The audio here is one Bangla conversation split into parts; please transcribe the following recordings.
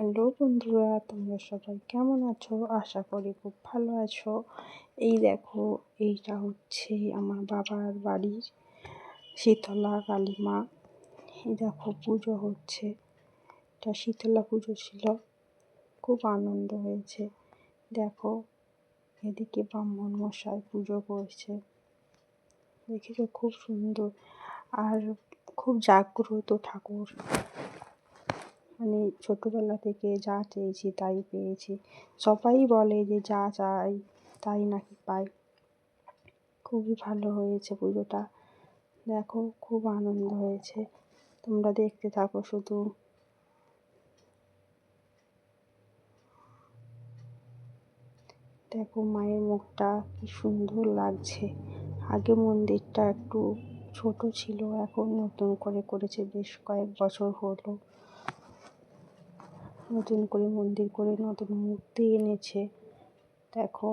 হ্যালো বন্ধুরা, তোমরা সবাই কেমন আছো? আশা করি খুব ভালো আছো। এই দেখো, এইটা হচ্ছে আমার বাবার বাড়ির শীতলা কালী মা। এই দেখো পুজো হচ্ছে, এটা শীতলা পুজো ছিল, খুব আনন্দ হয়েছে। দেখো এদিকে ব্রাহ্মণ মশাই পুজো করছে, দেখেছো খুব সুন্দর আর খুব জাগ্রত ঠাকুর। মানে ছোটোবেলা থেকে যা চেয়েছি তাই পেয়েছি। সবাই বলে যে যা চাই তাই নাকি পাই। খুবই ভালো হয়েছে পুজোটা, দেখো খুব আনন্দ হয়েছে। তোমরা দেখতে থাকো শুধু। দেখো মায়ের মুখটা কি সুন্দর লাগছে। আগে মন্দিরটা একটু ছোট ছিল, এখন নতুন করে করেছে, বেশ কয়েক বছর হলো নতুন করে মন্দির করে নতুন মূর্তি এনেছে। দেখো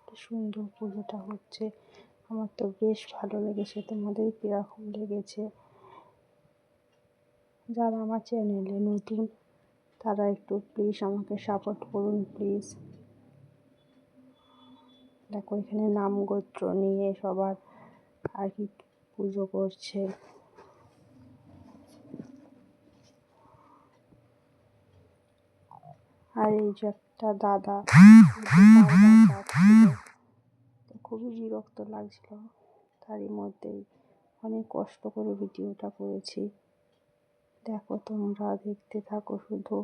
কি সুন্দর পুজোটা হচ্ছে, আমার তো বেশ ভালো লেগেছে। তোমাদের কীরকম লেগেছে? যারা আমার চ্যানেলে নতুন তারা একটু প্লিজ আমাকে সাপোর্ট করুন প্লিজ। দেখো এখানে নাম গোত্র নিয়ে সবার আর কি পুজো করছে। আর এই যে একটা দাদা বারবার যাচ্ছিল, খুবই বিরক্ত লাগছিল। তারই মধ্যেই অনেক কষ্ট করে ভিডিওটা করেছি। দেখো তোমরা দেখতে থাকো শুধু।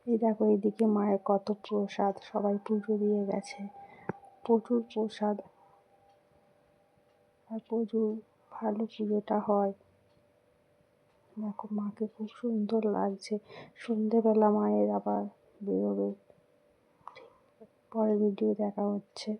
এই দেখো এদিকে মায়ের কত প্রসাদ, সবাই পুজো দিয়ে গেছে, প্রচুর প্রসাদ আর প্রচুর ভালো পুজোটা হয়। দেখো মাকে খুব সুন্দর লাগছে। সন্ধেবেলা মায়ের আবার বেরোবে, পরের ভিডিও দেখা হচ্ছে।